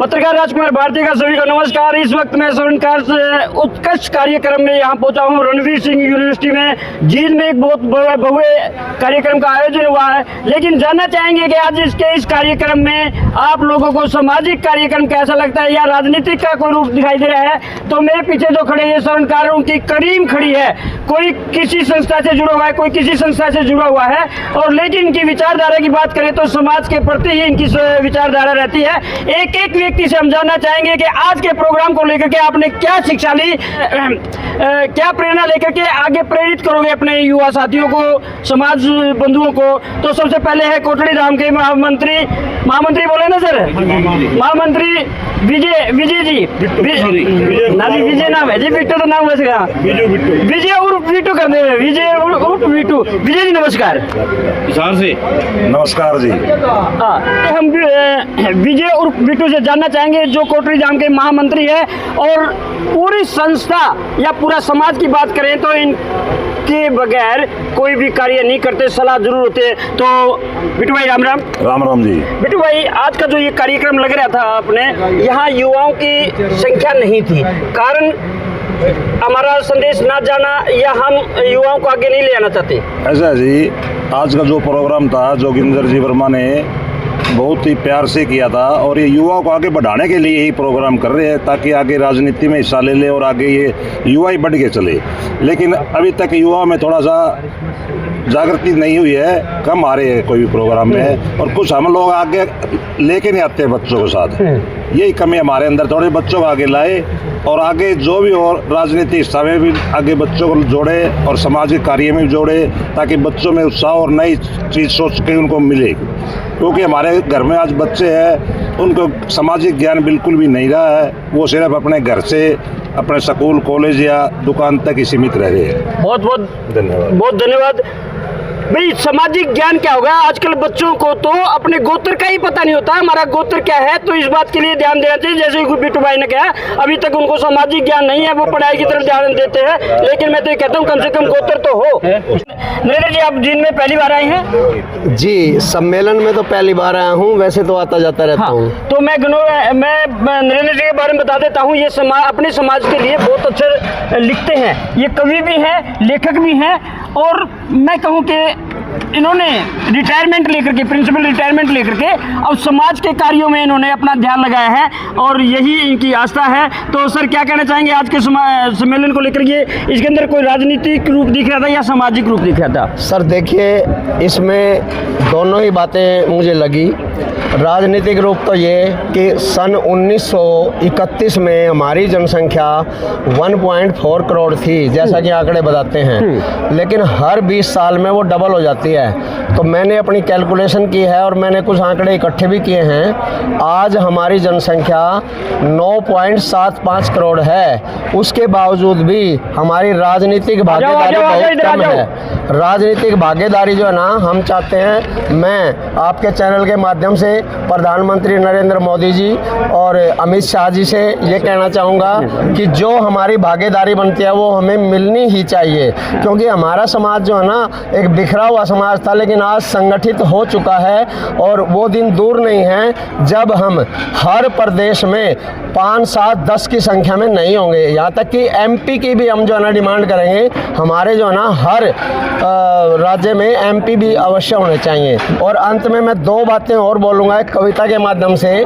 पत्रकार राजकुमार भारती का सभी को नमस्कार। इस वक्त मैं स्वर्णकार से उत्कृष्ट कार्यक्रम में यहाँ पहुँचा हूँ। रणवीर सिंह यूनिवर्सिटी में जींद में एक बहुत भव्य कार्यक्रम का आयोजन हुआ है, लेकिन जानना चाहेंगे कि आज इस कार्यक्रम में आप लोगों को सामाजिक कार्यक्रम कैसा लगता है या राजनीतिक का कोई रूप दिखाई दे रहा है। तो मेरे पीछे जो खड़े हैं स्वर्णकारों की करीम खड़ी है, कोई किसी संस्था से जुड़ा हुआ है, कोई किसी संस्था से जुड़ा हुआ है, और लेकिन इनकी विचारधारा की बात करें तो समाज के प्रति ही इनकी विचारधारा रहती है। एक एक व्यक्ति से हम जानना चाहेंगे कि आज के प्रोग्राम को लेकर के आपने क्या शिक्षा ली, क्या प्रेरणा लेकर के आगे प्रेरित करोगे अपने युवा साथियों को, समाज बंधुओं को। तो सबसे पहले है कोटड़ी धाम के महामंत्री बोले ना सर, महामंत्री विजय जी, विजय नाम है जी, बिट्टू तो नाम वैसे कहा, विजय उर्फ बिट्टू कर दे, विजय उर्फ बिट्टू। विजय जी नमस्कार। नमस्कार जी। हाँ, तो हम विजय उर्फ बिट्टू से जानना चाहेंगे जो कोटड़ी धाम के महामंत्री है, और पूरी संस्था या पूरा समाज की बात करें तो इनके बगैर कोई भी कार्य नहीं करते, सलाह जरूर होते हैं। तो बिट्टू भाई राम राम। राम राम जी। बिट्टू भाई, आज का जो ये कार्यक्रम लग रहा था आपने, यहाँ युवाओं की संख्या नहीं थी, कारण हमारा संदेश ना जाना या हम युवाओं को आगे नहीं ले आना चाहते? ऐसा है जी, आज का जो प्रोग्राम था जोगिंदर जी वर्मा ने बहुत ही प्यार से किया था, और ये युवाओं को आगे बढ़ाने के लिए ही प्रोग्राम कर रहे हैं ताकि आगे राजनीति में हिस्सा ले ले और आगे ये युवा ही बढ़ के चले। लेकिन अभी तक युवाओं में थोड़ा सा जागृति नहीं हुई है, कम आ रहे हैं कोई भी प्रोग्राम में, और कुछ हम लोग आगे लेके नहीं आते बच्चों के साथ। यही कमी हमारे अंदर, थोड़े बच्चों को आगे लाए और आगे जो भी और राजनीति हिस्सा में भी आगे बच्चों को जोड़े और सामाजिक कार्य में जोड़े, ताकि बच्चों में उत्साह और नई चीज़ सोच के उनको मिले। क्योंकि हमारे घर में आज बच्चे हैं, उनको सामाजिक ज्ञान बिल्कुल भी नहीं रहा है, वो सिर्फ अपने घर से अपने स्कूल कॉलेज या दुकान तक ही सीमित रह रहे हैं। बहुत बहुत धन्यवाद भाई। सामाजिक ज्ञान क्या होगा, आजकल बच्चों को तो अपने गोत्र का ही पता नहीं होता हमारा गोत्र क्या है, तो इस बात के लिए ध्यान देना चाहिए। जैसे बिट्टू भाई ने कहा, अभी तक उनको सामाजिक ज्ञान नहीं है, वो पढ़ाई की तरफ ध्यान देते हैं, लेकिन मैं तो ये कहता हूँ कम से कम गोत्र तो हो। नरेंद्र जी, आप जींद में पहली बार आए हैं? जी, सम्मेलन में तो पहली बार आया हूँ, वैसे तो आता जाता रहता हूँ। तो मैं नरेंद्र जी के बारे में बता देता हूँ। ये अपने समाज के लिए बहुत अच्छे लिखते हैं, ये कवि भी हैं, लेखक भी हैं, और मैं कहूँ कि इन्होंने रिटायरमेंट लेकर के, प्रिंसिपल रिटायरमेंट लेकर के अब समाज के कार्यों में इन्होंने अपना ध्यान लगाया है, और यही इनकी आस्था है। तो सर क्या कहना चाहेंगे आज के सम्मेलन को लेकर? ये इसके अंदर कोई राजनीतिक रूप दिख रहा था या सामाजिक रूप दिख रहा था? सर देखिए, इसमें दोनों ही बातें मुझे लगी। राजनीतिक रूप तो ये कि सन 1931 में हमारी जनसंख्या 1.4 करोड़ थी, जैसा कि आंकड़े बताते हैं, लेकिन हर 20 साल में वो डबल हो जाती है। तो मैंने अपनी कैलकुलेशन की है और मैंने कुछ आंकड़े इकट्ठे भी किए हैं। आज हमारी जनसंख्या 9.75 करोड़ है, उसके बावजूद भी हमारी राजनीतिक भागीदारी बहुत कम है। राजनीतिक भागीदारी जो है ना, हम चाहते हैं, मैं आपके चैनल के माध्यम से प्रधानमंत्री नरेंद्र मोदी जी और अमित शाह जी से ये कहना चाहूँगा कि जो हमारी भागीदारी बनती है वो हमें मिलनी ही चाहिए, क्योंकि हमारा समाज जो है ना एक बिखरा हुआ समाज था, लेकिन आज संगठित हो चुका है, और वो दिन दूर नहीं है जब हम हर प्रदेश में 5, 7, 10 की संख्या में नहीं होंगे। यहाँ तक कि MP की भी हम जो है ना डिमांड करेंगे, हमारे जो है ना हर राज्य में MP भी अवश्य होने चाहिए। और अंत में मैं 2 बातें और बोलूँगा एक कविता के माध्यम से,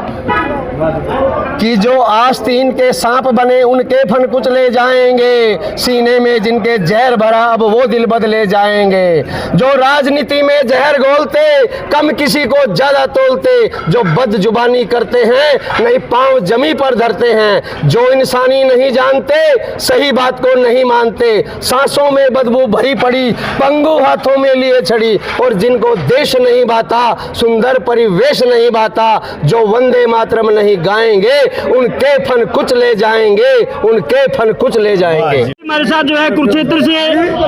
कि जो आस्तीन के सांप बने उनके फन कुचले जाएंगे, सीने में जिनके जहर भरा अब वो दिल बदले जाएंगे। जो राजनीति में जहर घोलते कम किसी को ज्यादा तोलते, जो बदजुबानी करते हैं नहीं पांव जमी पर धरते हैं, जो इंसानी नहीं जानते सही बात को नहीं मानते, सांसों में बदबू भरी पड़ी पंगु हाथों में लिए छड़ी, और जिनको देश नहीं भाता सुंदर परिवेश नहीं भाता, जो वंदे मातरम नहीं नहीं गाएंगे, उनके फन कुछ ले जाएंगे, उनके फन कुछ ले जाएंगे। हमारे साथ जो है कुरुक्षेत्र से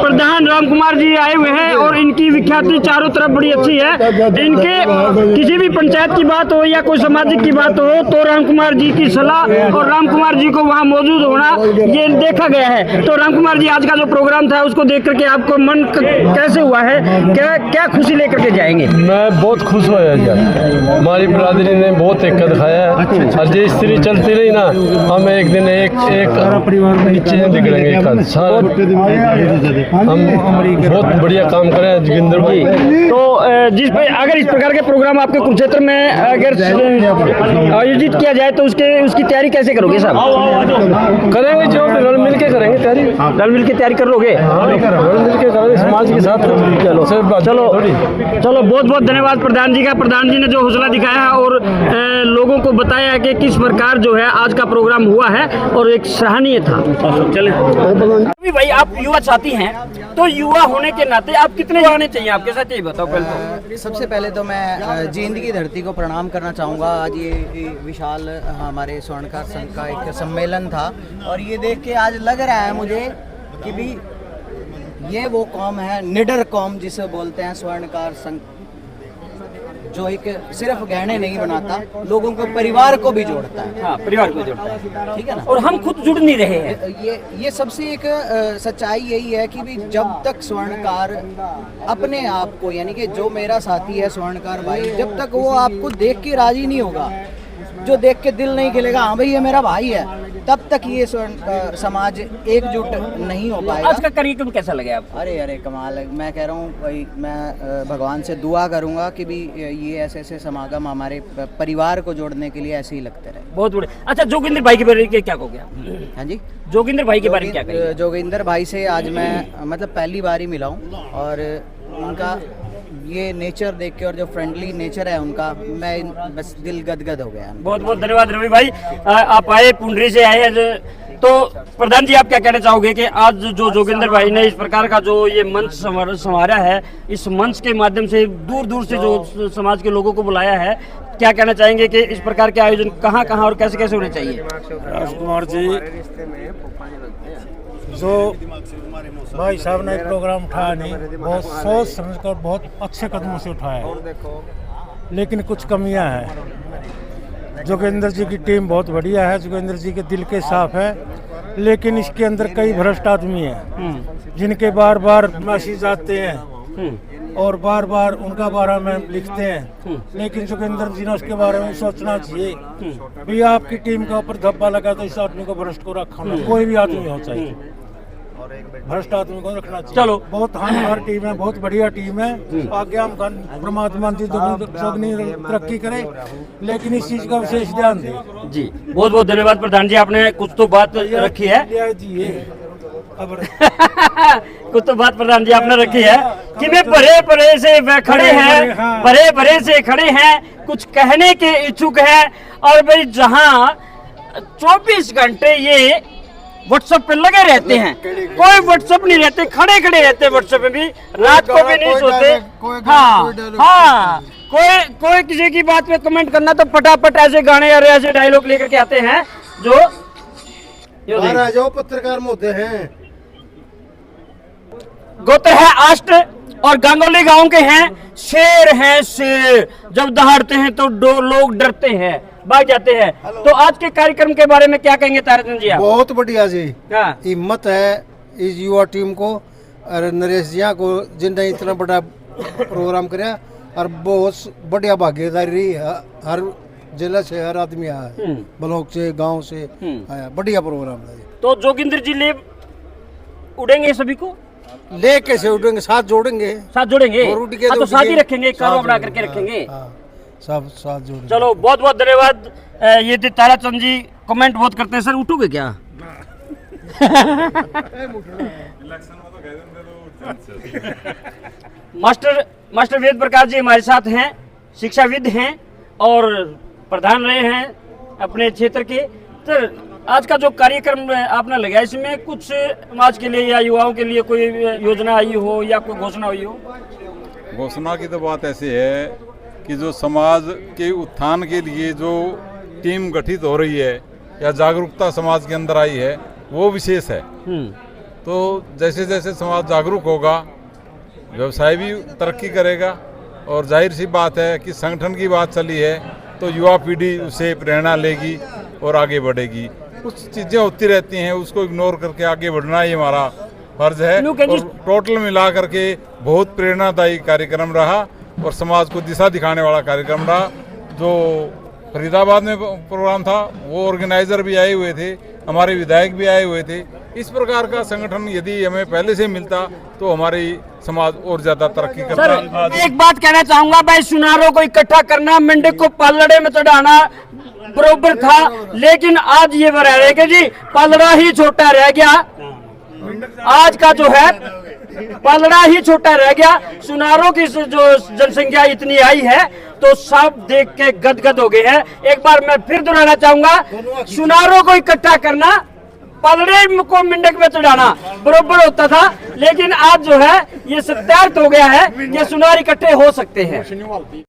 प्रधान राम कुमार जी आए हुए हैं और इनकी विख्याति चारों तरफ बड़ी अच्छी है। इनके किसी भी पंचायत की बात हो या कोई सामाजिक की बात हो तो राम कुमार जी की सलाह और राम कुमार जी को वहाँ मौजूद होना ये देखा गया है। तो राम कुमार जी, आज का जो प्रोग्राम था उसको देख करके आपको मन कैसे हुआ है, क्या खुशी लेकर के जाएंगे? मैं बहुत खुश हुआ यार, हमारी बिरादरी ने बहुत एक दिखाया है। और जो स्त्री चलती रही ना, हम एक दिन एक नीचे बिगड़ेंगे। सारा हम बहुत बढ़िया काम करें जोगिंदर भाई। तो अगर इस प्रकार के प्रोग्राम आपके कुरुक्षेत्र में अगर आयोजित किया जाए तो उसकी तैयारी कैसे करोगे साहब? करेंगे, जो रल मिल के करेंगे तैयारी। रल मिल के तैयारी करोगे? रल मिल के करेंगे समाज के साथ। चलो बहुत बहुत धन्यवाद प्रधान जी का। प्रधान जी ने जो हौसला दिखाया है और लोगों को बताया है कि किस प्रकार जो है आज का प्रोग्राम हुआ है और एक सराहनीय था। चले अभी भाई, आप युवा साथी हैं, तो युवा होने के नाते आप कितने जाने चाहिए आपके साथ, यही बताओ पहले तो। सबसे पहले तो मैं जींद की धरती को प्रणाम करना चाहूँगा। आज ये विशाल हमारे स्वर्णकार संघ का एक सम्मेलन था और ये देख के आज लग रहा है मुझे कि भी ये वो कौम है, निडर कौम जिसे बोलते हैं स्वर्णकार संघ, जो एक सिर्फ गहने नहीं बनाता, लोगों को परिवार को भी जोड़ता है। हाँ, परिवार को जोड़ता है, ठीक है ना। और हम खुद जुड़ नहीं रहे हैं। ये सबसे एक सच्चाई यही है कि भी जब तक स्वर्णकार अपने आप को, यानी कि जो मेरा साथी है स्वर्णकार भाई, जब तक वो आपको देख के राजी नहीं होगा, जो देख के दिल नहीं खिलेगा हाँ भाई ये मेरा भाई है, तब तक ये समाज एकजुट नहीं हो पाएगा। आज का कार्यक्रम कैसा लगे आपको? अरे कमाल है। मैं कह रहा हूँ भाई, मैं भगवान से दुआ करूंगा कि भी ये ऐसे समागम हमारे परिवार को जोड़ने के लिए ऐसे ही लगते रहे। बहुत बड़े। अच्छा, जोगिंदर भाई के बारे में क्या कहोगे आप? हाँ जी, जोगिंदर भाई के बारे में क्या कहेंगे? जोगिंदर भाई से आज मैं मतलब पहली बार ही मिला हूँ और उनका ये नेचर देख के और जो फ्रेंडली नेचर है उनका, मैं बस दिल गदगद हो गया। बहुत बहुत धन्यवाद रवि भाई, आप आए, पुंडरी से आए हैं। तो प्रधान जी, आप क्या कहना चाहोगे कि आज जो जोगिंदर भाई ने इस प्रकार का जो ये मंच संवारा है, इस मंच के माध्यम से दूर दूर से जो समाज के लोगों को बुलाया है, क्या कहना चाहेंगे कि इस प्रकार के आयोजन कहाँ कहाँ और कैसे कैसे होने चाहिए? राजकुमार जी, जो भाई साहब ने प्रोग्राम उठाया नहीं, बहुत सोच समझकर बहुत अच्छे कदमों से उठाया है, लेकिन कुछ कमियां हैं। जोगिंदर जी की टीम बहुत बढ़िया है, जोगिंदर जी के दिल के साफ है, लेकिन इसके अंदर कई भ्रष्ट आदमी हैं जिनके बार बार मैसेज आते हैं और बार बार उनका बारे में लिखते हैं, लेकिन जोगिंदर जी ने उसके बारे में सोचना चाहिए। भी आपकी टीम के ऊपर धब्बा लगा तो इस आदमी को भ्रष्ट को रखना, कोई भी आदमी हो चाहिए, भ्रष्ट आदमी को रखना चाहिए। चलो, बहुत हानिकार टीम है, बहुत बढ़िया टीम है। आगे हम परमात्मा की दोगुनी तरक्की करें, लेकिन इस चीज का विशेष ध्यान दें। जी, बहुत बहुत धन्यवाद प्रधान जी, आपने कुछ तो बात रखी है। कुछ तो बात प्रधान जी आपने रखी है कि वे परे परे से खड़े हैं, परे परे से खड़े हैं, कुछ कहने के इच्छुक हैं। और भाई जहां 24 घंटे ये व्हाट्सएप पे लगे रहते हैं, कोई व्हाट्सएप नहीं रहते, खड़े खड़े रहते हैं व्हाट्सएप पे भी, रात को भी नहीं सोते। हाँ, कोई किसी की बात पे कमेंट करना तो फटाफट ऐसे गाने और ऐसे डायलॉग लेकर के आते हैं जो पत्रकार मुद्दे हैं। गोत्र है अष्ट और गांगोली गांव के हैं, शेर हैं शेर, जब दहाड़ते हैं तो लोग डरते हैं, भाग जाते हैं। तो आज के कार्यक्रम के बारे में क्या कहेंगे ताराचंद जी आप? बहुत बढ़िया जी, हाँ, हिम्मत है इस युवा टीम को और नरेश जी को, जिनने इतना बड़ा प्रोग्राम कराया और बहुत बढ़िया भागीदारी रही। हर जिला से हर आदमी आया, ब्लॉक से, गांव से आया, बढ़िया प्रोग्राम था। तो जोगिंदर जी ले उड़ेंगे सभी को, ले कैसे उठेंगे, साथ जोड़ेंगे, साथ जोड़ेंगे। और उठ के तो तो साथ ही उठ के रखेंगे, कारवा बना करके रखेंगे। सब साथ जोड़ेंगे। चलो, बहुत बहुत धन्यवाद। ये थे ताराचंद जी, कमेंट बहुत करते हैं। सर उठोगे क्या? मास्टर वेद प्रकाश जी हमारे साथ हैं, शिक्षाविद हैं और प्रधान रहे हैं अपने क्षेत्र के। तो आज का जो कार्यक्रम आपने लगाया, इसमें कुछ समाज के लिए या युवाओं के लिए कोई योजना आई हो या कोई घोषणा हुई हो? घोषणा की तो बात ऐसी है कि जो समाज के उत्थान के लिए जो टीम गठित हो रही है या जागरूकता समाज के अंदर आई है वो विशेष है। तो जैसे जैसे समाज जागरूक होगा व्यवसाय भी तरक्की करेगा और जाहिर सी बात है कि संगठन की बात चली है तो युवा पीढ़ी उसे प्रेरणा लेगी और आगे बढ़ेगी। कुछ चीज़ें होती रहती हैं उसको इग्नोर करके आगे बढ़ना ही हमारा फर्ज है। और टोटल मिला करके बहुत प्रेरणादायी कार्यक्रम रहा और समाज को दिशा दिखाने वाला कार्यक्रम रहा। जो फरीदाबाद में प्रोग्राम था वो ऑर्गेनाइजर भी आए हुए थे, हमारे विधायक भी आए हुए थे। इस प्रकार का संगठन यदि हमें पहले से मिलता तो हमारी समाज और ज्यादा तरक्की करता। सर एक बात कहना चाहूंगा भाई, सुनारों को इकट्ठा करना, मेंढक को पलड़े में चढ़ाना बरोबर था, लेकिन आज ये बता रहे कि जी पलड़ा ही छोटा रह गया। आज का जो है पलड़ा ही छोटा रह गया। सुनारों की जो जनसंख्या इतनी आई है तो सब देख के गदगद हो गए हैं। एक बार मैं फिर दोहराना चाहूंगा, सुनारों को इकट्ठा करना, पलड़े को मेंढक में चढ़ाना बरोबर होता था, लेकिन आज जो है ये सत्यार्थ हो गया है कि सुनार इकट्ठे हो सकते हैं।